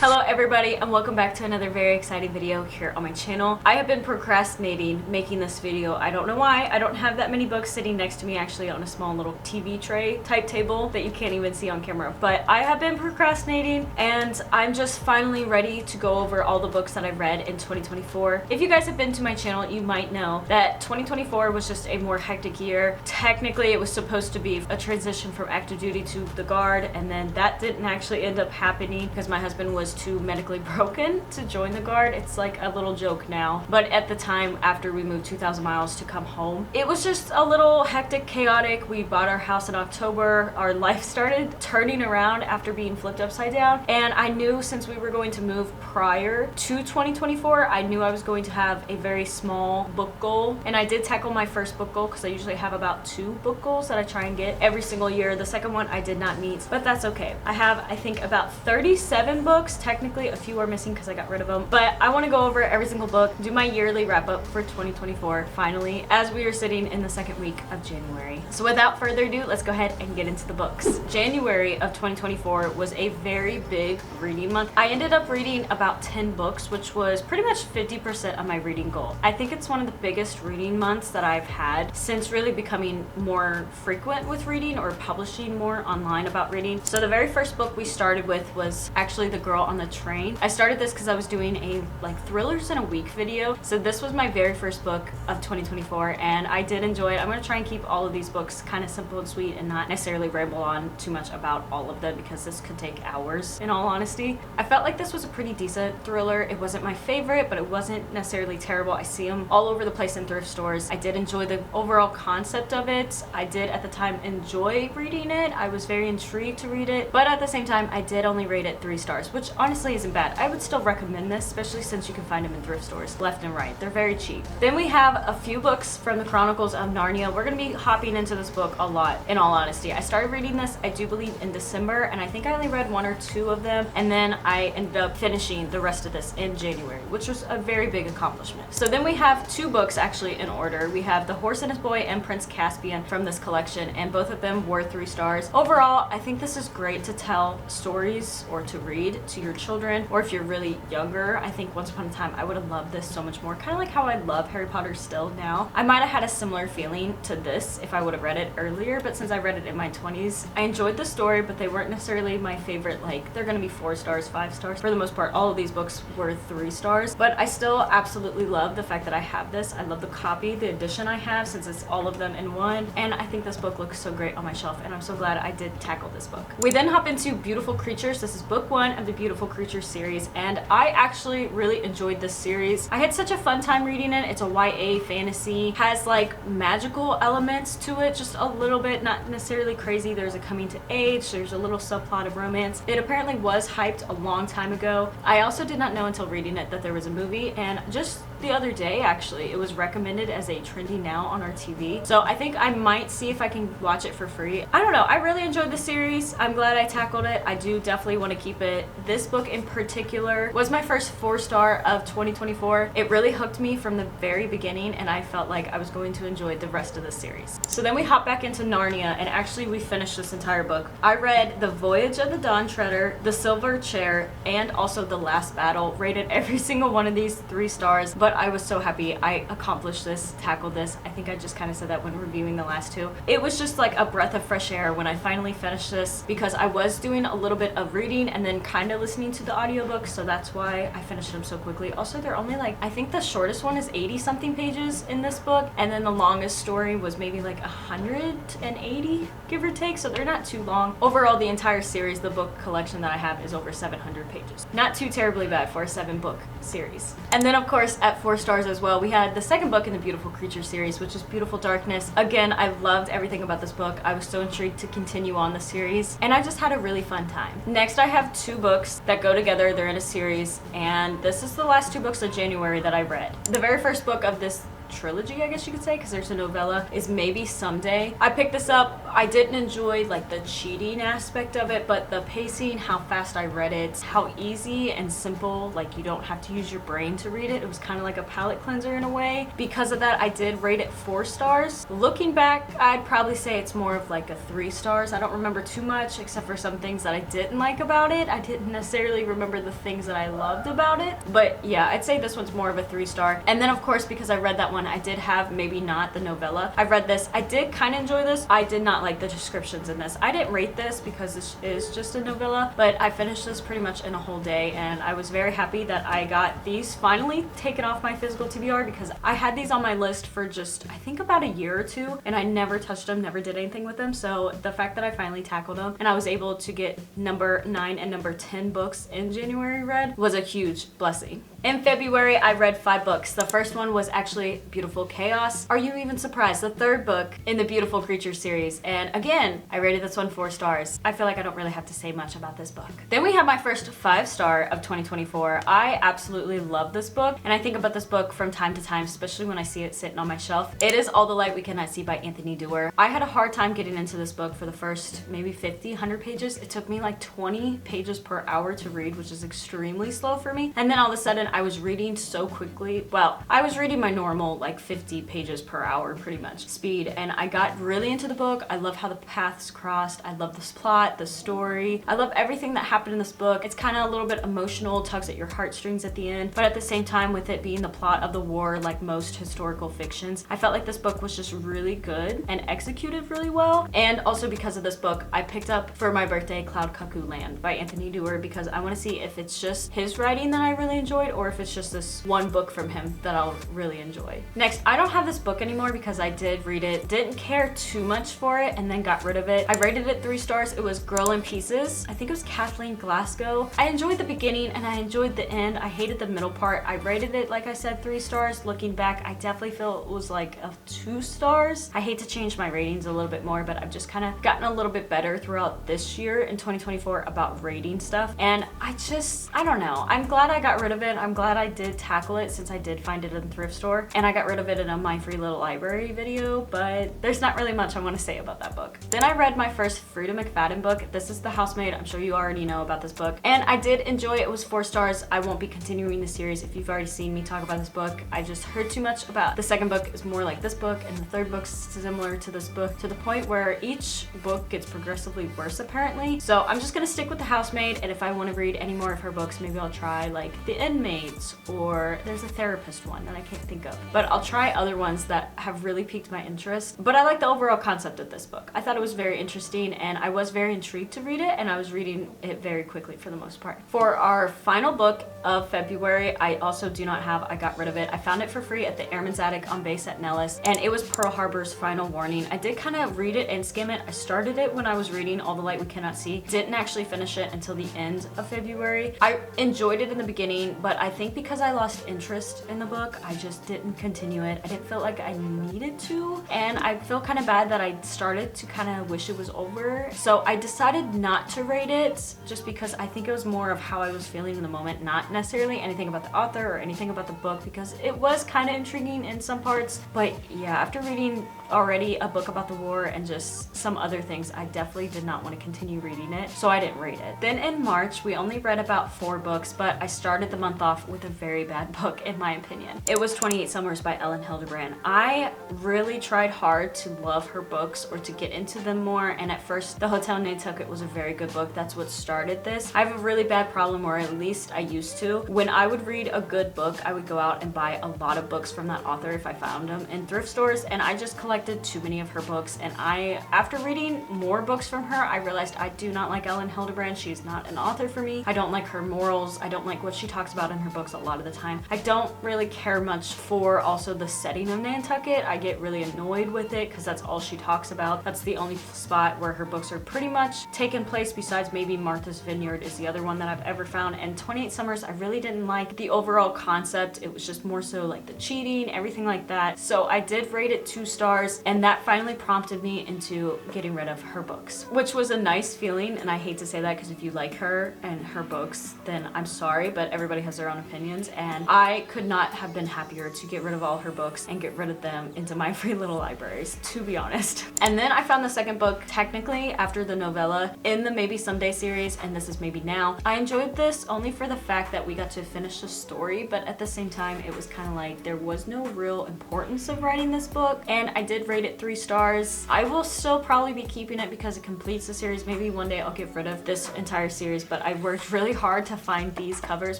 Hello everybody and welcome back to another very exciting video here on my channel. I have been procrastinating making this video. I don't know why. I don't have that many books sitting next to me actually on a small little TV tray type table that you can't even see on camera. But I have been procrastinating and I'm just finally ready to go over all the books that I've read in 2024. If you guys have been to my channel, you might know that 2024 was just a more hectic year. Technically, it was supposed to be a transition from active duty to the Guard, and then that didn't actually end up happening because my husband was too medically broken to join the Guard. It's like a little joke now, but at the time after we moved 2,000 miles to come home, it was just a little hectic, chaotic. We bought our house in October. Our life started turning around after being flipped upside down, and I knew since we were going to move prior to 2024, I knew I was going to have a very small book goal, and I did tackle my first book goal because I usually have about 2 book goals that I try and get every single year. The second one I did not meet, but that's okay. I have, I think, about 37 books. Technically a few are missing because I got rid of them, but I want to go over every single book, do my yearly wrap up for 2024 finally as we are sitting in the second week of January. So without further ado, let's go ahead and get into the books. January of 2024 was a very big reading month. I ended up reading about 10 books, which was pretty much 50% of my reading goal. I think it's one of the biggest reading months that I've had since really becoming more frequent with reading or publishing more online about reading. So the very first book we started with was actually The Girl on the Train. I started this because I was doing a thrillers in a week video. So this was my very first book of 2024 and I did enjoy it. I'm going to try and keep all of these books kind of simple and sweet and not necessarily ramble on too much about all of them because this could take hours in all honesty. I felt like this was a pretty decent thriller. It wasn't my favorite, but it wasn't necessarily terrible. I see them all over the place in thrift stores. I did enjoy the overall concept of it. I did at the time enjoy reading it. I was very intrigued to read it, but at the same time I did only rate it 3 stars, which honestly isn't bad. I would still recommend this, especially since you can find them in thrift stores left and right. They're very cheap. Then we have a few books from the Chronicles of Narnia. We're going to be hopping into this book a lot, in all honesty. I started reading this, I do believe, in December, and I think I only read 1 or 2 of them, and then I ended up finishing the rest of this in January, which was a very big accomplishment. So then we have 2 books actually in order. We have The Horse and His Boy and Prince Caspian from this collection, and both of them were 3 stars. Overall, I think this is great to tell stories or to read to your children, or if you're really younger. I think once upon a time I would have loved this so much more, kind of like how I love Harry Potter still now. I might have had a similar feeling to this if I would have read it earlier, but since I read it in my 20s, I enjoyed the story, but they weren't necessarily my favorite. Like, they're gonna be 4 stars, 5 stars. For the most part, all of these books were 3 stars, but I still absolutely love the fact that I have this. I love the copy, the edition I have, since it's all of them in one, and I think this book looks so great on my shelf, and I'm so glad I did tackle this book. We then hop into Beautiful Creatures. This is book 1 of the Beautiful Creatures series, and I actually really enjoyed this series. I had such a fun time reading it. It's a YA fantasy, has like magical elements to it, just a little bit, not necessarily crazy. There's a coming to age, there's a little subplot of romance. It apparently was hyped a long time ago. I also did not know until reading it that there was a movie, and just the other day actually it was recommended as a trendy now on our TV. So I think I might see if I can watch it for free. I don't know. I really enjoyed the series. I'm glad I tackled it. I do definitely want to keep it. This book in particular was my first 4-star of 2024. It really hooked me from the very beginning, and I felt like I was going to enjoy the rest of the series. So then we hop back into Narnia, and actually we finished this entire book. I read The Voyage of the Dawn Treader, The Silver Chair, and also The Last Battle. Rated every single one of these 3 stars, but I was so happy I accomplished this, tackled this. I think I just kind of said that when reviewing the last 2. It was just like a breath of fresh air when I finally finished this, because I was doing a little bit of reading and then kind of listening to the audiobook, so that's why I finished them so quickly. Also, they're only like, I think the shortest one is 80 something pages in this book, and then the longest story was maybe like 180, give or take, so they're not too long. Overall, the entire series, the book collection that I have, is over 700 pages. Not too terribly bad for a 7-book series. And then of course at 4 stars as well, we had the second book in the Beautiful Creature series, which is Beautiful Darkness. Again, I loved everything about this book. I was so intrigued to continue on the series, and I just had a really fun time. Next, I have 2 books that go together. They're in a series, and this is the last 2 books of January that I read. The very first book of this trilogy, I guess you could say, because there's a novella, is Maybe Someday. I picked this up. I didn't enjoy like the cheating aspect of it, but the pacing, how fast I read it, how easy and simple, like you don't have to use your brain to read it. It was kind of like a palate cleanser in a way. Because of that, I did rate it 4 stars. Looking back, I'd probably say it's more of like a 3 stars. I don't remember too much except for some things that I didn't like about it. I didn't necessarily remember the things that I loved about it, but yeah, I'd say this one's more of a 3 star. And then of course, because I read that one, I did have Maybe Not, the novella. I read this. I did kind of enjoy this. I did not like the descriptions in this. I didn't rate this because this is just a novella, but I finished this pretty much in a whole day, and I was very happy that I got these finally taken off my physical TBR, because I had these on my list for just, I think, about a year or two, and I never touched them, never did anything with them. So the fact that I finally tackled them and I was able to get number 9 and number 10 books in January read was a huge blessing. In February, I read 5 books. The first one was actually Beautiful Chaos. Are you even surprised? The 3rd book in the Beautiful Creatures series. And again, I rated this one 4 stars. I feel like I don't really have to say much about this book. Then we have my first 5-star of 2024. I absolutely love this book, and I think about this book from time to time, especially when I see it sitting on my shelf. It is All the Light We Cannot See by Anthony Doerr. I had a hard time getting into this book for the first maybe 50, 100 pages. It took me like 20 pages per hour to read, which is extremely slow for me. And then all of a sudden, I was reading so quickly. Well, I was reading my normal like 50 pages per hour pretty much speed, and I got really into the book. I love how the paths crossed. I love this plot, the story. I love everything that happened in this book. It's kind of a little bit emotional, tugs at your heartstrings at the end, but at the same time, with it being the plot of the war like most historical fictions, I felt like this book was just really good and executed really well. And also because of this book, I picked up for my birthday Cloud Cuckoo Land by Anthony Doerr, because I want to see if it's just his writing that I really enjoyed, or if it's just this one book from him that I'll really enjoy. Next, I don't have this book anymore because I did read it, didn't care too much for it, and then got rid of it. I rated it 3 stars. It was Girl in Pieces. I think it was Kathleen Glasgow. I enjoyed the beginning and I enjoyed the end. I hated the middle part. I rated it, like I said, 3 stars. Looking back, I definitely feel it was like a 2 stars. I hate to change my ratings a little bit more, but I've just kind of gotten a little bit better throughout this year in 2024 about rating stuff. And I don't know. I'm glad I got rid of it. I'm glad I did tackle it, since I did find it in the thrift store, and I got rid of it in a My Free Little Library video, but there's not really much I want to say about that book. Then I read my first Frida McFadden book. This is The Housemaid. I'm sure you already know about this book, and I did enjoy it. It was 4 stars. I won't be continuing the series if you've already seen me talk about this book. I just heard too much about the second book is more like this book, and the 3rd book's similar to this book, to the point where each book gets progressively worse apparently. So I'm just gonna stick with The Housemaid, and if I want to read any more of her books, maybe I'll try like The Inmates, or there's a therapist one that I can't think of, but I'll try other ones that have really piqued my interest. But I like the overall concept of this book. I thought it was very interesting, and I was very intrigued to read it, and I was reading it very quickly for the most part. For our final book of February, I also do not have. I got rid of it. I found it for free at the Airman's Attic on base at Nellis, and it was Pearl Harbor's Final Warning. I did kind of read it and skim it. I started it when I was reading All the Light We Cannot See. Didn't actually finish it until the end of February. I enjoyed it in the beginning, but I think because I lost interest in the book, I just didn't continue it. I didn't feel like I needed to, and I feel kind of bad that I started to kind of wish it was over. So I decided not to rate it, just because I think it was more of how I was feeling in the moment, not necessarily anything about the author or anything about the book, because it was kind of intriguing in some parts. But yeah, after reading already a book about the war and just some other things, I definitely did not want to continue reading it, so I didn't rate it. Then in March, we only read about 4 books, but I started the month off with a very bad book in my opinion. It was 28 Summers by Ellen Hildebrand. I really tried hard to love her books or to get into them more, and at first The Hotel Nantucket was a very good book. That's what started this. I have a really bad problem, or at least I used to. When I would read a good book, I would go out and buy a lot of books from that author if I found them in thrift stores, and I just collected too many of her books. And after reading more books from her, I realized I do not like Ellen Hildebrand. She's not an author for me. I don't like her morals. I don't like what she talks about in her books a lot of the time. I don't really care much for also the setting of Nantucket. I get really annoyed with it because that's all she talks about. That's the only spot where her books are pretty much taken place, besides maybe Martha's Vineyard is the other one that I've ever found. And 28 Summers, I really didn't like the overall concept. It was just more so like the cheating, everything like that. So I did rate it 2 stars. stars, and that finally prompted me into getting rid of her books, which was a nice feeling. And I hate to say that because if you like her and her books, then I'm sorry, but everybody has their own opinions, and I could not have been happier to get rid of all her books and get rid of them into my free little libraries, to be honest. And then I found the second book, technically after the novella, in the Maybe Someday series, and this is Maybe Now. I enjoyed this only for the fact that we got to finish the story, but at the same time it was kind of like there was no real importance of writing this book, and I did rate it 3 stars. I will still probably be keeping it because it completes the series. Maybe one day I'll get rid of this entire series, but I worked really hard to find these covers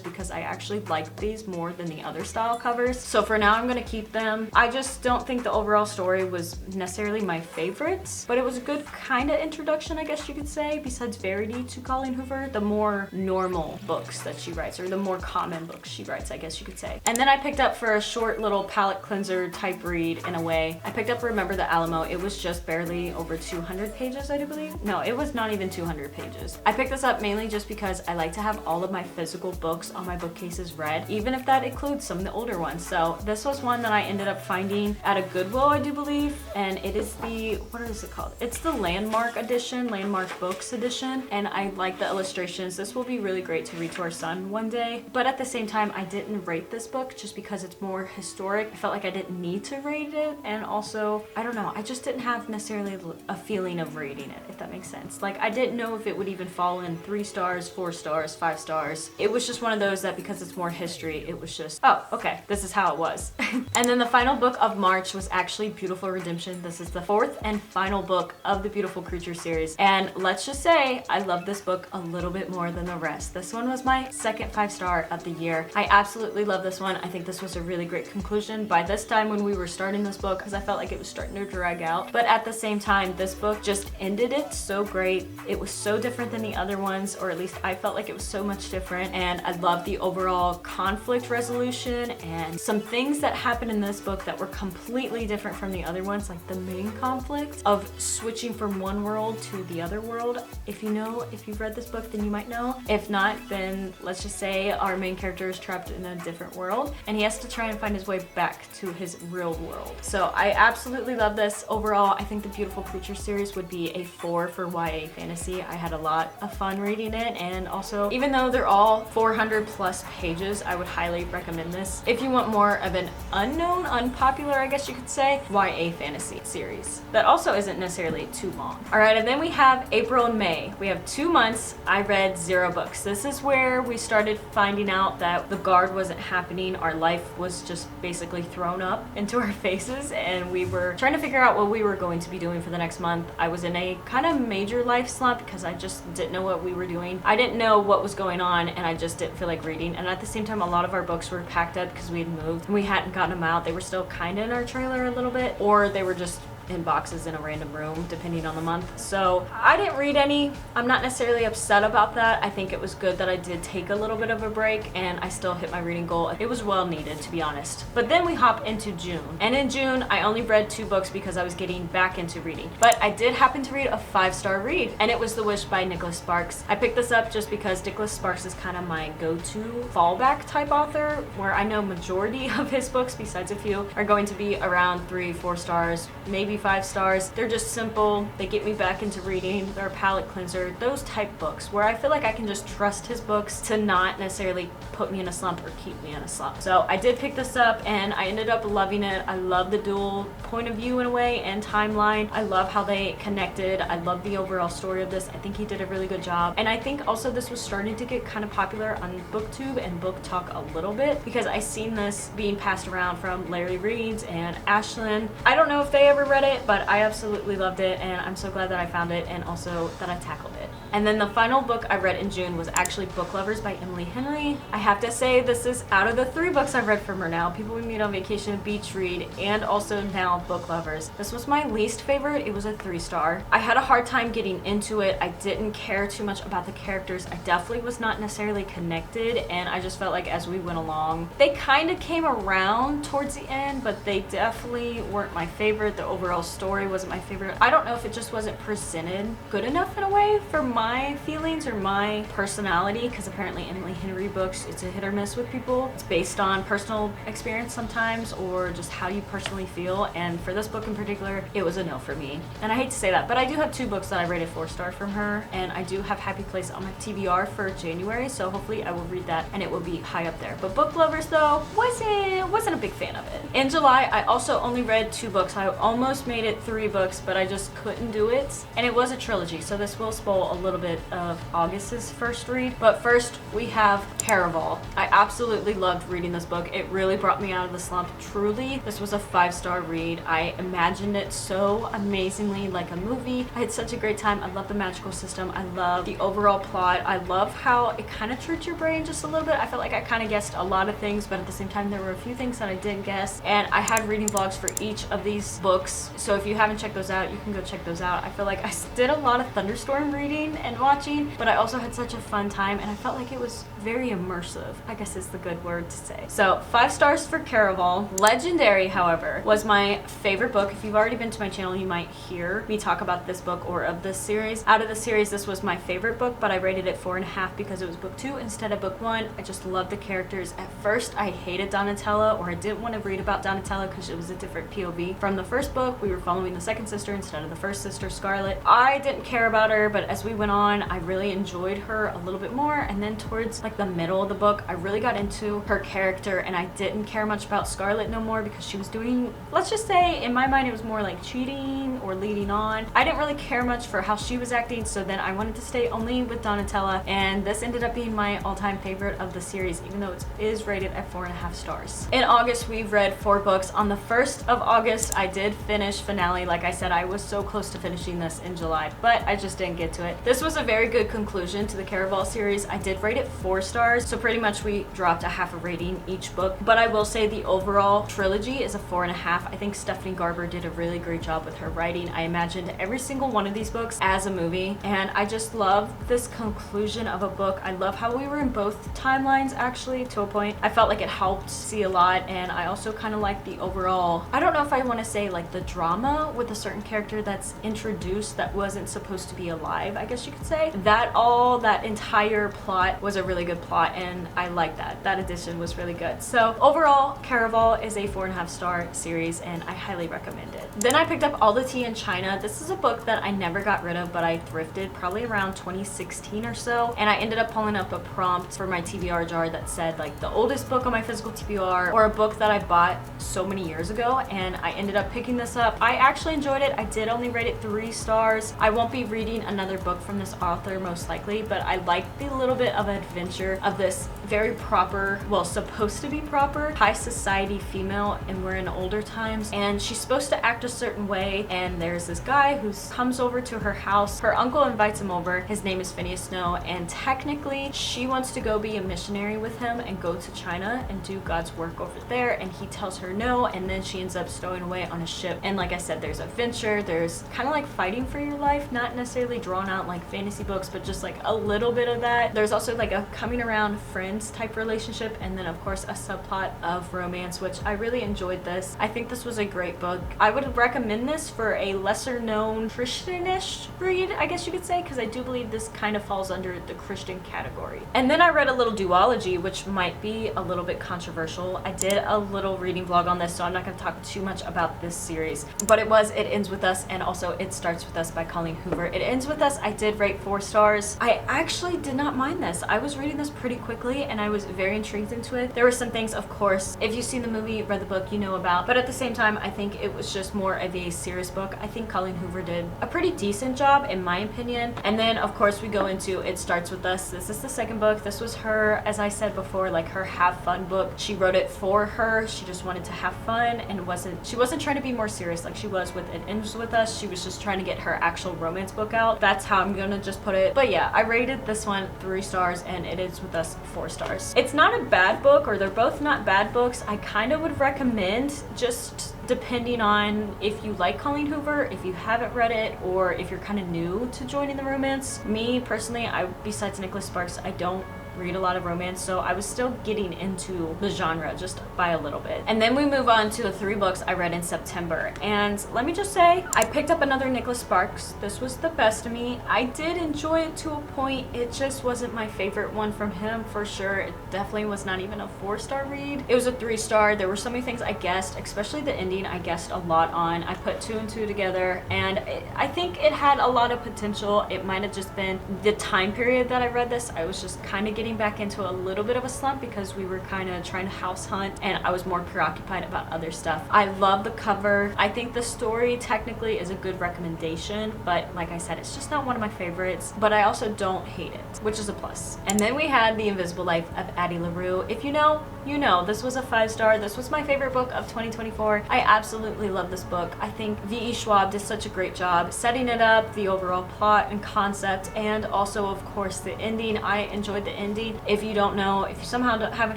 because I actually liked these more than the other style covers. So for now I'm gonna keep them. I just don't think the overall story was necessarily my favorites, but it was a good kind of introduction, I guess you could say, besides Verity, to Colleen Hoover, the more normal books that she writes, or the more common books she writes, I guess you could say. And then I picked up, for a short little palate cleanser type read in a way, I picked up Remember the Alamo. It was just barely over 200 pages, I do believe. No, it was not even 200 pages. I picked this up mainly just because I like to have all of my physical books on my bookcases read, even if that includes some of the older ones. So this was one that I ended up finding at a Goodwill, I do believe, and it is the, what is it called? It's the Landmark edition, Landmark Books edition, and I like the illustrations. This will be really great to read to our son one day, but at the same time I didn't rate this book just because it's more historic. I felt like I didn't need to rate it, and also, I don't know, I just didn't have necessarily a feeling of rating it, if that makes sense. Like, I didn't know if it would even fall in 3 stars, 4 stars, 5 stars. It was just one of those that because it's more history, it was just, oh, okay, this is how it was. And then the final book of March was actually Beautiful Redemption. This is the 4th and final book of the Beautiful Creature series, and let's just say I love this book a little bit more than the rest. This one was my second 5-star of the year. I absolutely love this one. I think this was a really great conclusion by this time when we were starting this book, because I felt like it was starting to drag out, but at the same time this book just ended it so great. It was so different than the other ones, or at least I felt like it was so much different, and I love the overall conflict resolution and some things that happened in this book that were completely different from the other ones, like the main conflict of switching from one world to the other world. If you know, if you've read this book, then you might know. If not, then let's just say our main character is trapped in a different world and he has to try and find his way back to his real world. So I absolutely love this. Overall, I think the Beautiful Creature series would be a 4 for YA fantasy. I had a lot of fun reading it, and also, even though they're all 400 plus pages, I would highly recommend this if you want more of an unknown, unpopular, I guess you could say, YA fantasy series that also isn't necessarily too long. All right, and then we have April and May. We have 2 months. I read 0 books. This is where we started finding out that the guard wasn't happening. Our life was just basically thrown up into our faces, and we were trying to figure out what we were going to be doing for the next month. I was in a kind of major life slump because I just didn't know what we were doing. I didn't know what was going on, and I just didn't feel like reading. And at the same time, a lot of our books were packed up because we had moved and we hadn't gotten them out. They were still kind of in our trailer a little bit, or they were just in boxes in a random room depending on the month. So I didn't read any. I'm not necessarily upset about that. I think it was good that I did take a little bit of a break, and I still hit my reading goal. It was well needed, to be honest. But then we hop into June, and in June I only read 2 books because I was getting back into reading, but I did happen to read a 5-star read, and it was The Wish by Nicholas Sparks. I picked this up just because Nicholas Sparks is kind of my go-to fallback type author, where I know majority of his books, besides a few, are going to be around 3-4 stars, maybe 5 stars. They're just simple. They get me back into reading. They're a palate cleanser. Those type books where I feel like I can just trust his books to not necessarily put me in a slump or keep me in a slump. So I did pick this up, and I ended up loving it. I love the dual point of view in a way and timeline. I love how they connected. I love the overall story of this. I think he did a really good job. And I think also this was starting to get kind of popular on BookTube and Book Talk a little bit, because I seen this being passed around from Larry Reeds and Ashlyn. I don't know if they ever read it, but I absolutely loved it, and I'm so glad that I found it and also that I tackled it. And then the final book I read in June was actually Book Lovers by Emily Henry. I have to say, this is out of the 3 books I've read from her now, People We Meet on Vacation, Beach Read, and also now Book Lovers. This was my least favorite. It was a 3-star. I had a hard time getting into it. I didn't care too much about the characters. I definitely was not necessarily connected, and I just felt like as we went along, they kind of came around towards the end, but they definitely weren't my favorite. The overall story wasn't my favorite. I don't know if it just wasn't presented good enough in a way for my my feelings or my personality, because apparently Emily Henry books, it's a hit or miss with people. It's based on personal experience sometimes, or just how you personally feel, and for this book in particular, it was a no for me. And I hate to say that, but I do have 2 books that I rated 4-star from her, and I do have Happy Place on my TBR for January, so hopefully I will read that and it will be high up there. But Book Lovers though, wasn't a big fan of it. In July, I also only read 2 books. I almost made it 3 books, but I just couldn't do it. And it was a trilogy, so this will spoil a little bit of August's first read. But first, we have Caraval. I absolutely loved reading this book. It really brought me out of the slump. Truly, this was a 5-star read. I imagined it so amazingly like a movie. I had such a great time. I love the magical system. I love the overall plot. I love how it kind of tricked your brain just a little bit. I felt like I kind of guessed a lot of things, but at the same time, there were a few things that I didn't guess. And I had reading vlogs for each of these books, so if you haven't checked those out, you can go check those out. I feel like I did a lot of Thunderstorm reading and watching, but I also had such a fun time, and I felt like it was very immersive, I guess is the good word to say. So 5 stars for Caraval. Legendary, however, was my favorite book. If you've already been to my channel, you might hear me talk about this book or of this series. Out of the series, this was my favorite book, but I rated it 4.5 because it was book 2 instead of book 1. I just loved the characters. At first, I hated Donatella, or I didn't want to read about Donatella because it was a different POV. From the first book, we were following the second sister instead of the first sister, Scarlet. I didn't care about her, but as we went on, I really enjoyed her a little bit more, and then towards like the middle of the book, I really got into her character, and I didn't care much about Scarlet no more because she was doing, let's just say, in my mind, it was more like cheating or leading on. I didn't really care much for how she was acting, so then I wanted to stay only with Donatella, and this ended up being my all-time favorite of the series, even though it is rated at 4.5 stars. In August, we've read 4 books. On the 1st of August, I did finish Finale. Like I said, I was so close to finishing this in July, but I just didn't get to it. This was a very good conclusion to the Caraval series. I did rate it 4 stars, so pretty much we dropped a half a rating each book, but I will say the overall trilogy is a 4.5. I think Stephanie Garber did a really great job with her writing. I imagined every single one of these books as a movie, and I just love this conclusion of a book. I love how we were in both timelines, actually, to a point. I felt like it helped see a lot, and I also kind of like the overall, I don't know if I want to say like the drama with a certain character that's introduced that wasn't supposed to be alive, I guess you could say. That entire plot was a really good plot, and I like that. That addition was really good. So overall, Caraval is a 4.5 star series, and I highly recommend it. Then I picked up All the Tea in China. This is a book that I never got rid of, but I thrifted probably around 2016 or so, and I ended up pulling up a prompt for my TBR jar that said like the oldest book on my physical TBR, or a book that I bought so many years ago, and I ended up picking this up. I actually enjoyed it. I did only rate it 3 stars. I won't be reading another book from this author most likely, but I like the little bit of adventure of this very proper, well, supposed to be proper, high society female, and we're in older times, and she's supposed to act a certain way, and there's this guy who comes over to her house. Her uncle invites him over. His name is Phineas Snow, and technically she wants to go be a missionary with him and go to China and do God's work over there, and he tells her no, and then she ends up stowing away on a ship. And like I said, there's adventure, there's kind of like fighting for your life, not necessarily drawn out like fantasy books, but just like a little bit of that. There's also like a coming around friends type relationship, and then of course a subplot of romance, which I really enjoyed this. I think this was a great book. I would recommend this for a lesser known Christianish read, I guess you could say, because I do believe this kind of falls under the Christian category. And then I read a little duology, which might be a little bit controversial. I did a little reading vlog on this, so I'm not going to talk too much about this series, but it was It Ends With Us, and also It Starts With Us by Colleen Hoover. It Ends With Us, I did rate 4 stars. I actually did not mind this. I was reading this pretty quickly, and I was very intrigued into it. There were some things, of course, if you've seen the movie, read the book, you know about, but at the same time, I think it was just more of a serious book. I think Colleen Hoover did a pretty decent job, in my opinion. And then, of course, we go into It Starts With Us. This is the second book. This was her, as I said before, like her have fun book. She wrote it for her. She just wanted to have fun, and she wasn't trying to be more serious like she was with It Ends With Us. She was just trying to get her actual romance book out. That's how I'm gonna just put it. But yeah, I rated this one 3 stars, and It Ends With Us 4 stars. It's not a bad book, or they're both not bad books. I kind of would recommend, just depending on if you like Colleen Hoover, if you haven't read it, or if you're kind of new to joining the romance. Me personally, besides Nicholas Sparks, I don't read a lot of romance, so I was still getting into the genre just by a little bit. And then we move on to the 3 books I read in September. And let me just say, I picked up another Nicholas Sparks. This was the best of me. I did enjoy it to a point. It just wasn't my favorite one from him for sure. It definitely was not even a 4-star read. It was a 3-star. There were so many things I guessed, especially the ending I guessed a lot on. I put 2 and 2 together, and I think it had a lot of potential. It might have just been the time period that I read this. I was just kind of getting back into a little bit of a slump because we were kind of trying to house hunt and I was more preoccupied about other stuff. I love the cover. I think the story technically is a good recommendation, but like I said, it's just not one of my favorites, but I also don't hate it, which is a plus. And then we had The Invisible Life of Addie LaRue. If you know, you know. This was a 5-star. This was my favorite book of 2024. I absolutely love this book. I think V.E. Schwab did such a great job setting it up, the overall plot and concept, and also of course the ending. I enjoyed the ending. If you don't know, if you somehow haven't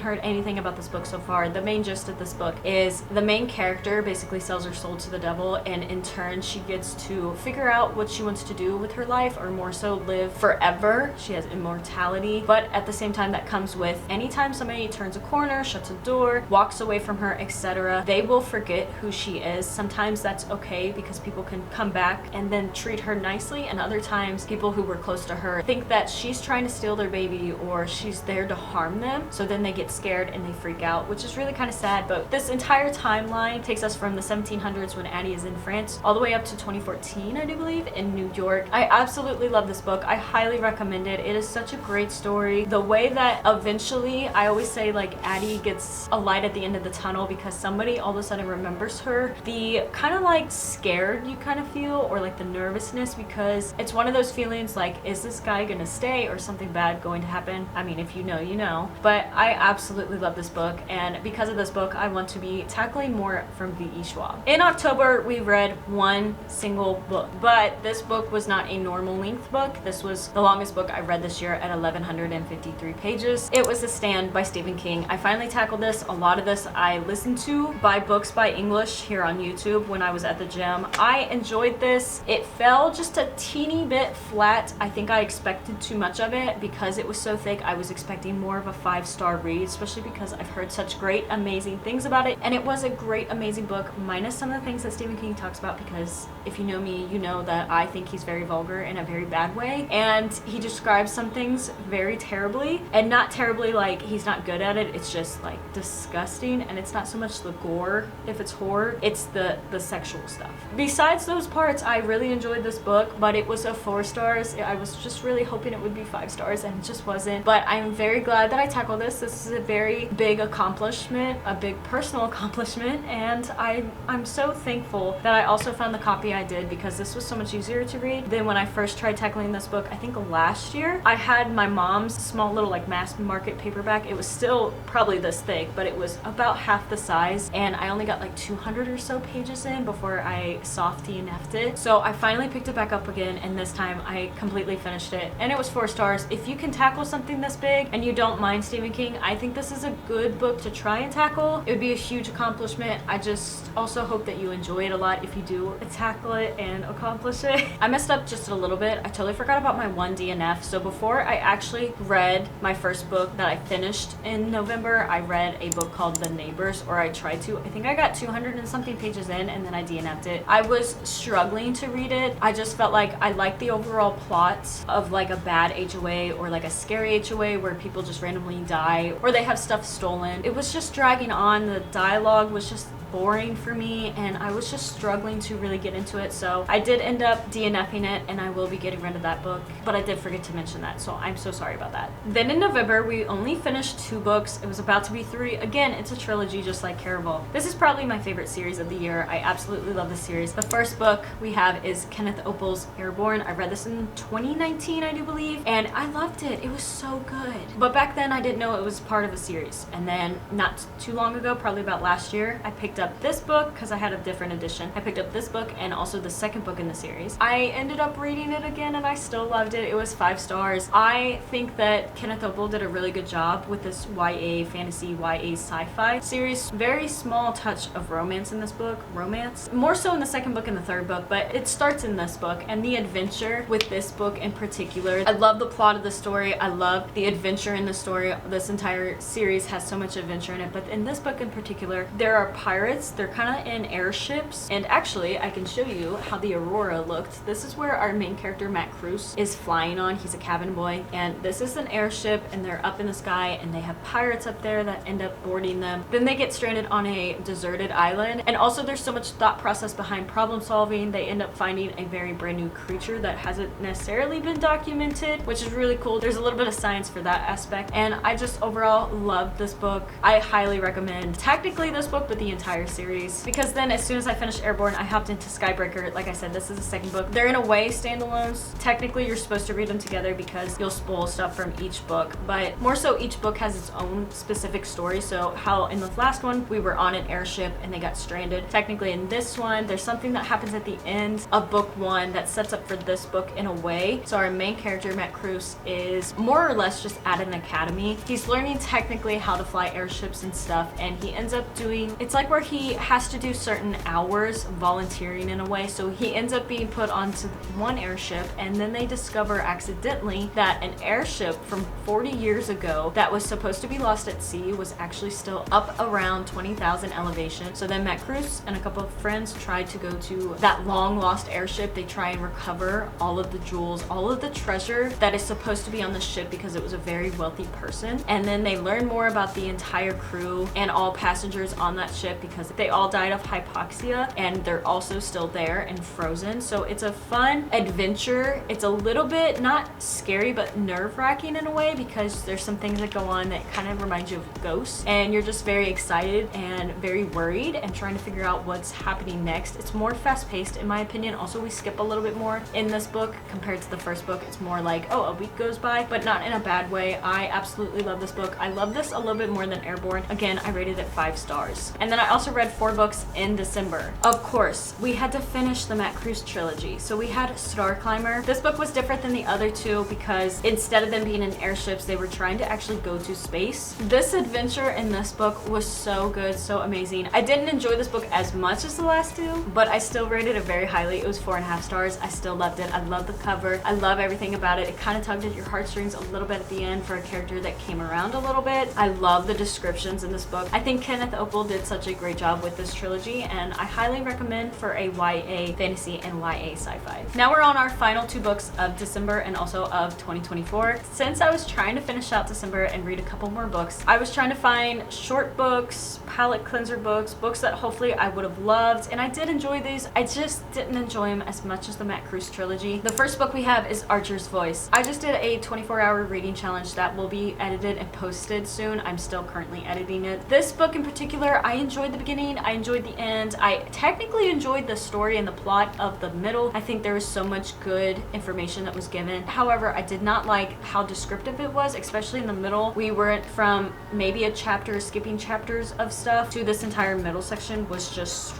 heard anything about this book so far, the main gist of this book is the main character basically sells her soul to the devil, and in turn she gets to figure out what she wants to do with her life, or more so live forever. She has immortality, but at the same time that comes with anytime somebody turns a corner, shuts a door, walks away from her, etc., they will forget who she is. Sometimes that's okay because people can come back and then treat her nicely, and other times people who were close to her think that she's trying to steal their baby or she's there to harm them, so then they get scared and they freak out, which is really kind of sad. But this entire timeline takes us from the 1700s when Addie is in France all the way up to 2014, I do believe, in New York. I absolutely love this book. I highly recommend it. It is such a great story. The way that eventually, I always say, like, Addie gets a light at the end of the tunnel because somebody all of a sudden remembers her. The kind of like scared you kind of feel, or like the nervousness, because it's one of those feelings like, is this guy gonna stay or something bad going to happen? I mean, if you know, you know. But I absolutely love this book, and because of this book, I want to be tackling more from V.E. Schwab. In October, we read one single book, but this book was not a normal length book. This was the longest book I read this year at 1,153 pages. It was The Stand by Stephen King. I finally tackled this. A lot of this I listened to by Books by English here on YouTube when I was at the gym. I enjoyed this. It fell just a teeny bit flat. I think I expected too much of it because it was so thick. I was expecting more of a 5-star read, especially because I've heard such great, amazing things about it. And it was a great, amazing book, minus some of the things that Stephen King talks about, because if you know me, you know that I think he's very vulgar in a very bad way. And he describes some things very terribly, and not terribly like he's not good at it. It's just like disgusting, and it's not so much the gore if it's horror, it's the sexual stuff. Besides those parts, I really enjoyed this book, but it was a 4 stars. I was just really hoping it would be 5 stars, and it just wasn't. But I'm very glad that I tackled this. This is a very big accomplishment, a big personal accomplishment, and I'm so thankful that I also found the copy I did, because this was so much easier to read than when I first tried tackling this book, I think last year. I had my mom's small little like mass market paperback. It was still probably this thick, but it was about half the size, and I only got like 200 or so pages in before I soft DNF'd it. So I finally picked it back up again, and this time I completely finished it, and it was 4 stars. If you can tackle something this big and you don't mind Stephen King, I think this is a good book to try and tackle. It would be a huge accomplishment. I just also hope that you enjoy it a lot if you do tackle it and accomplish it. I messed up just a little bit. I totally forgot about my 1 DNF. So before I actually read my first book that I finished in November, I read a book called The Neighbors, or I tried to. I think I got 200 and something pages in, and then I DNF'd it. I was struggling to read it. I just felt like I liked the overall plot of like a bad HOA or like a scary HOA where people just randomly die or they have stuff stolen. It was just dragging on. The dialogue was just boring for me, and I was just struggling to really get into it. So I did end up DNFing it, and I will be getting rid of that book, but I did forget to mention that, so I'm so sorry about that. Then in November, we only finished 2 books. It was about to be 3. Again, it's a trilogy just like Caraval. This is probably my favorite series of the year. I absolutely love this series. The first book we have is Kenneth Opel's Airborne. I read this in 2019, I do believe, and I loved it. It was so good. But back then I didn't know it was part of a series. And then not too long ago, probably about last year, I picked up this book because I had a different edition. I picked up this book and also the second book in the series. I ended up reading it again, and I still loved it. It was 5 stars. I think that Kenneth Opel did a really good job with this YA fantasy, YA sci-fi series. Very small touch of romance in this book. Romance more so in the second book and the third book, but it starts in this book, and the adventure with this book in particular. I love the plot of the story. I love up the adventure in the story. This entire series has so much adventure in it, but in this book in particular, there are pirates. They're kind of in airships, and actually I can show you how the Aurora looked. This is where our main character Matt Cruz is flying on. He's a cabin boy, and this is an airship, and they're up in the sky, and they have pirates up there that end up boarding them. Then they get stranded on a deserted island, and also there's so much thought process behind problem solving. They end up finding a very brand new creature that hasn't necessarily been documented, which is really cool. There's a little bit of science for that aspect, and I just overall loved this book. I highly recommend technically this book, but the entire series, because then as soon as I finished Airborne, I hopped into Skybreaker. Like I said, this is the second book. They're in a way standalones. Technically you're supposed to read them together because you'll spoil stuff from each book, but more so each book has its own specific story. So how in the last one we were on an airship and they got stranded, technically in this one there's something that happens at the end of book one that sets up for this book in a way. So our main character Matt Cruz is more or less just at an academy. He's learning technically how to fly airships and stuff, and he ends up doing, it's like where he has to do certain hours volunteering in a way. So he ends up being put onto one airship, and then they discover accidentally that an airship from 40 years ago that was supposed to be lost at sea was actually still up around 20,000 elevation. So then Matt Cruz and a couple of friends try to go to that long lost airship. They try and recover all of the jewels, all of the treasure that is supposed to be on the ship because it was a very wealthy person. And then they learn more about the entire crew and all passengers on that ship because they all died of hypoxia, and they're also still there and frozen. So it's a fun adventure. It's a little bit not scary but nerve-wracking in a way because there's some things that go on that kind of remind you of Ghosts, and you're just very excited and very worried and trying to figure out what's happening next. It's more fast-paced in my opinion. Also, we skip a little bit more in this book compared to the first book. It's more like, oh, a week goes by, but not in a bad way. I absolutely love this book. I love this a little bit more than Airborne. Again, I rated it 5 stars. And then I also read 4 books in December. Of course, we had to finish the Matt Cruz trilogy. So we had Star Climber. This book was different than the other two because instead of them being in airships, they were trying to actually go to space. This adventure in this book was so good, so amazing. I didn't enjoy this book as much as the last two, but I still rated it very highly. It was 4.5 stars. I still loved it. I love the cover. I love everything about it. It kind of tugged at your heartstrings a little bit at the end for a character that came around a little bit. I love the descriptions in this book. I think Kenneth Opel did such a great job with this trilogy, and I highly recommend for a YA fantasy and YA sci-fi. Now we're on our final 2 books of December and also of 2024. Since I was trying to finish out December and read a couple more books, I was trying to find short books, palette cleanser books, books that hopefully I would have loved, and I did enjoy these. I just didn't enjoy them as much as the Matt Cruz trilogy. The first book we have is Archer's Voice. I just did a 24-hour reading challenge that will be edited and posted soon. I'm still currently editing it. This book in particular, I enjoyed the beginning, I enjoyed the end. I technically enjoyed the story and the plot of the middle. I think there was so much good information that was given. However, I did not like how descriptive it was, especially in the middle. We went from maybe a chapter, skipping chapters of stuff, to this entire middle section was just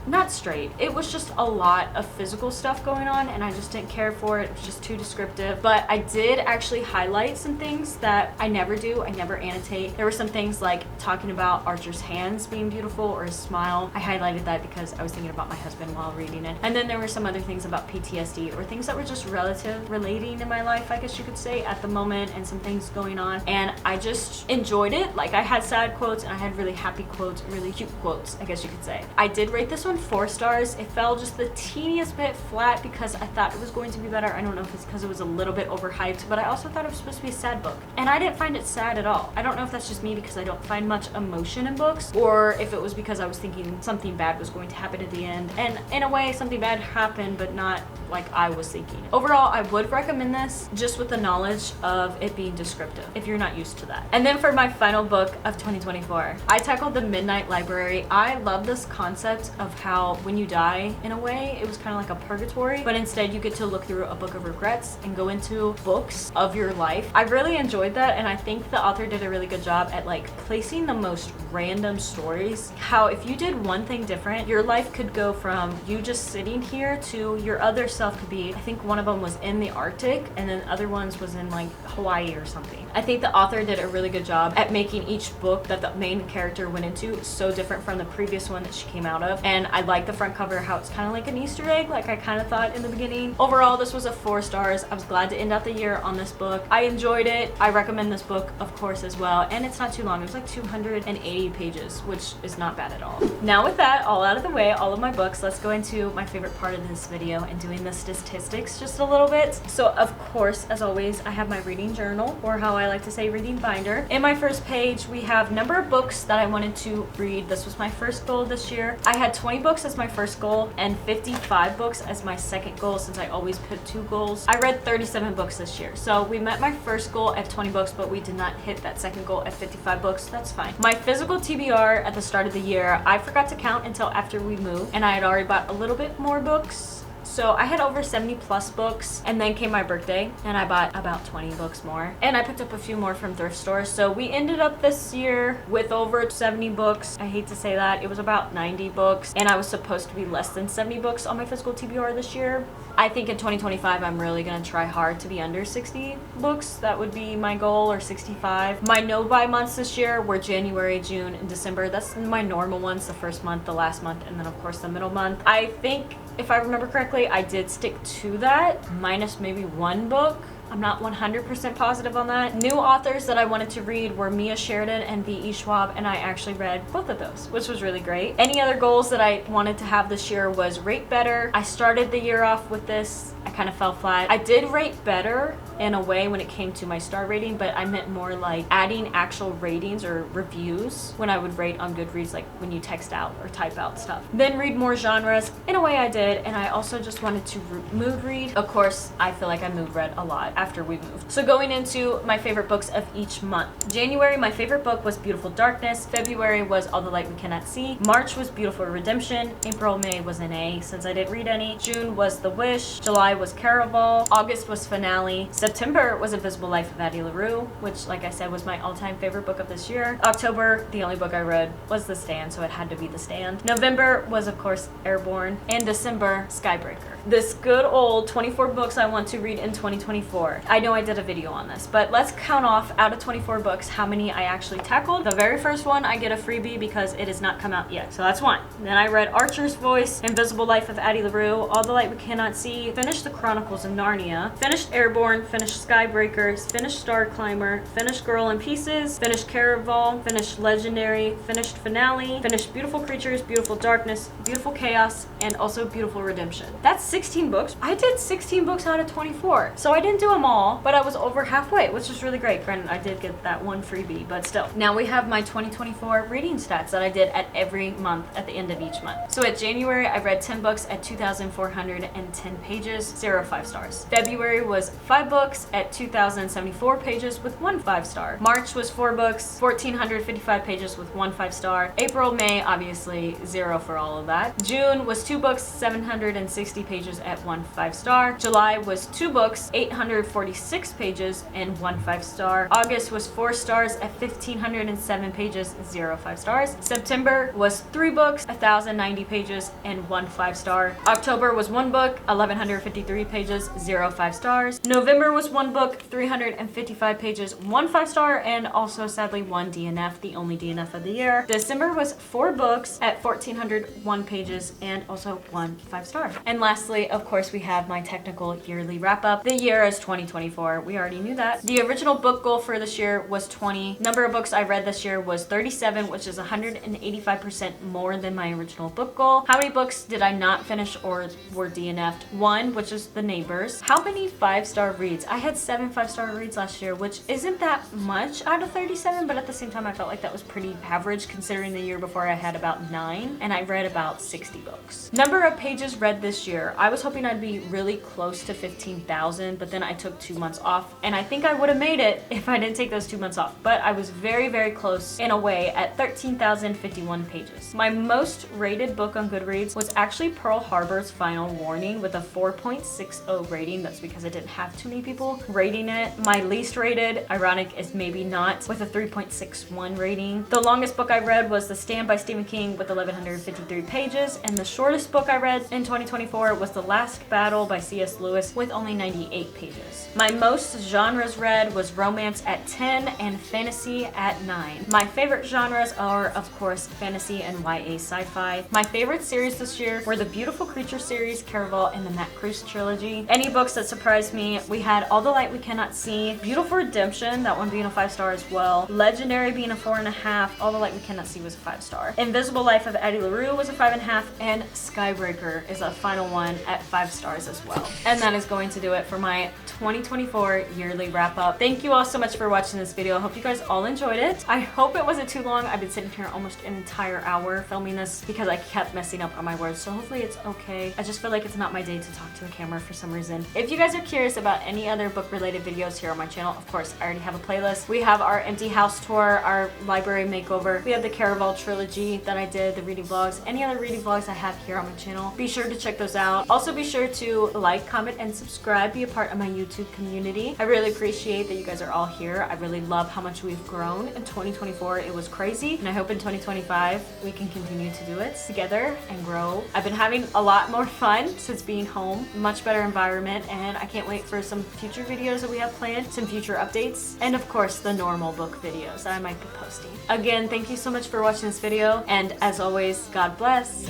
not straight. It was just a lot of physical stuff going on, and I just didn't care for it. It was just too descriptive. But I did actually highlight some things that I never do. I never annotate. There were some things like talking about Archer's hands being beautiful or his smile. I highlighted that because I was thinking about my husband while reading it. And then there were some other things about PTSD or things that were just relating in my life, I guess you could say, at the moment, and some things going on. And I just enjoyed it. Like, I had sad quotes and I had really happy quotes, really cute quotes, I guess you could say. I did rate this one 4 stars. It fell just the teeniest bit flat because I thought it was going to be better. I don't know if it's because it was a little bit overhyped, but I also thought it was supposed to be a sad book. And I didn't find it sad at all. I don't know if that's just me because I don't find much emotion in books, or if it was because I was thinking something bad was going to happen at the end. And in a way, something bad happened, but not like I was thinking. Overall, I would recommend this just with the knowledge of it being descriptive if you're not used to that. And then for my final book of 2024, I tackled The Midnight Library. I love this concept of how when you die, in a way, it was kind of like a purgatory, but instead you get to look through a book of regrets and go into books of your life. I really enjoyed that, and I think the author did a really good job at like placing the most random stories. How if you did one thing different, your life could go from you just sitting here to your other self could be, I think one of them was in the Arctic and then other ones was in like Hawaii or something. I think the author did a really good job at making each book that the main character went into so different from the previous one that she came out of. And I like the front cover, how it's kind of like an Easter egg, like I kind of thought in the beginning. Overall, this was a 4 stars. I was glad to end out the year on this book. I enjoyed it. I recommend this book, of course, as well. And it's not too long. It was like 280 pages, which is not bad at all. Now with that all out of the way, all of my books, let's go into my favorite part of this video and doing the statistics just a little bit. So of course, as always, I have my reading journal, or how I like to say reading binder. In my first page, we have number of books that I wanted to read. This was my first goal this year. I had 20 books as my first goal and 55 books as my second goal, since I always put 2 goals. I read 37 books this year. So we met my first goal at 20 books, but we did not hit that second goal at 55 books. That's fine. My physical TBR at the start of the year, I forgot to count until after we moved, and I had already bought a little bit more books. So I had over 70 plus books, and then came my birthday and I bought about 20 books more, and I picked up a few more from thrift stores. So we ended up this year with over 70 books. I hate to say that, it was about 90 books, and I was supposed to be less than 70 books on my physical TBR this year. I think in 2025 I'm really gonna try hard to be under 60 books. That would be my goal, or 65. My no buy months this year were January, June, and December. That's my normal ones, the first month, the last month, and then of course the middle month. I think, if I remember correctly, I did stick to that, minus maybe 1 book. I'm not 100% positive on that. New authors that I wanted to read were Mia Sheridan and V.E. Schwab, and I actually read both of those, which was really great. Any other goals that I wanted to have this year was rate better. I started the year off with this. I kind of fell flat. I did rate better in a way when it came to my star rating, but I meant more like adding actual ratings or reviews when I would rate on Goodreads, like when you text out or type out stuff. Then read more genres. In a way I did, and I also just wanted to mood read. Of course, I feel like I mood read a lot after we moved. So going into my favorite books of each month. January, my favorite book was Beautiful Darkness. February was All the Light We Cannot See. March was Beautiful Redemption. April, May was an A, since I didn't read any. June was The Wish. July was Caraval. August was Finale. September was Invisible Life of Addie LaRue, which, like I said, was my all-time favorite book of this year. October, the only book I read was The Stand, so it had to be The Stand. November was, of course, Airborne. And December, Skybreaker. This good old 24 books I want to read in 2024. I know I did a video on this, but let's count off out of 24 books how many I actually tackled. The very first one, I get a freebie because it has not come out yet. So that's 1. Then I read Archer's Voice, Invisible Life of Addie LaRue, All the Light We Cannot See, finished The Chronicles of Narnia, finished Airborne, finished Skybreakers, finished Star Climber, finished Girl in Pieces, finished Caraval, finished Legendary, finished Finale, finished Beautiful Creatures, Beautiful Darkness, Beautiful Chaos, and also Beautiful Redemption. That's 16 books. I did 16 books out of 24. So I didn't do them all, but I was over halfway, which was really great. Granted, I did get that 1 freebie, but still. Now we have my 2024 reading stats that I did at every month at the end of each month. So at January, I read 10 books at 2,410 pages, 0 5 stars. February was 5 books at 2,074 pages with 1 5-star. March was 4 books, 1,455 pages with 1 5-star. April, May, obviously 0 for all of that. June was 2 books, 760 pages at 1 5-star. July was 2 books, 846 pages and 1 5-star. August was 4 stars at 1,507 pages, 0 5 stars. September was 3 books, 1,090 pages and 1 5-star. October was 1 book, 1,153 pages, 0 5 stars. November was 1 book, 355 pages, 1 5-star, and also sadly 1 DNF, the only DNF of the year. December was 4 books at 1,401 pages and also 1 5-star. And lastly, of course, we have my technical yearly wrap-up. The year is 2024. We already knew that. The original book goal for this year was 20. Number of books I read this year was 37, which is 185% more than my original book goal. How many books did I not finish or were DNF'd? 1, which is The Neighbors. How many 5-star reads? I had 7 5-star reads last year, which isn't that much out of 37, but at the same time, I felt like that was pretty average considering the year before I had about 9, and I read about 60 books. Number of pages read this year. I was hoping I'd be really close to 15,000, but then I took 2 months off, and I think I would have made it if I didn't take those 2 months off, but I was very, very close in a way at 13,051 pages. My most rated book on Goodreads was actually Pearl Harbor's Final Warning with a 4.60 rating. That's because I didn't have too many people rating it. My least rated, ironic is maybe not, with a 3.61 rating. The longest book I read was The Stand by Stephen King with 1,153 pages, and the shortest book I read in 2024 was was The Last Battle by C.S. Lewis with only 98 pages. My most genres read was romance at 10 and fantasy at 9. My favorite genres are, of course, fantasy and YA sci-fi. My favorite series this year were the Beautiful Creature series, Caraval, and the Matt Kruse trilogy. Any books that surprised me, we had All the Light We Cannot See, Beautiful Redemption, that one being a 5-star as well, Legendary being a 4.5, All the Light We Cannot See was a 5-star, Invisible Life of Addie LaRue was a 5.5, and Skybreaker is a final one at 5 stars as well. And that is going to do it for my 2024 yearly wrap up. Thank you all so much for watching this video. I hope you guys all enjoyed it. I hope it wasn't too long. I've been sitting here almost an entire hour filming this because I kept messing up on my words, so hopefully it's okay. I just feel like it's not my day to talk to a camera for some reason. If you guys are curious about any other book related videos here on my channel, of course I already have a playlist. We have our empty house tour, our library makeover, we have the Caraval trilogy that I did, the reading vlogs, any other reading vlogs I have here on my channel. Be sure to check those out. Also be sure to like, comment, and subscribe, be a part of my YouTube community. I really appreciate that you guys are all here. I really love how much we've grown in 2024. It was crazy, and I hope in 2025 we can continue to do it together and grow. I've been having a lot more fun since being home, much better environment, and I can't wait for some future videos that we have planned, some future updates, and of course the normal book videos that I might be posting. Again, thank you so much for watching this video, and as always, God bless.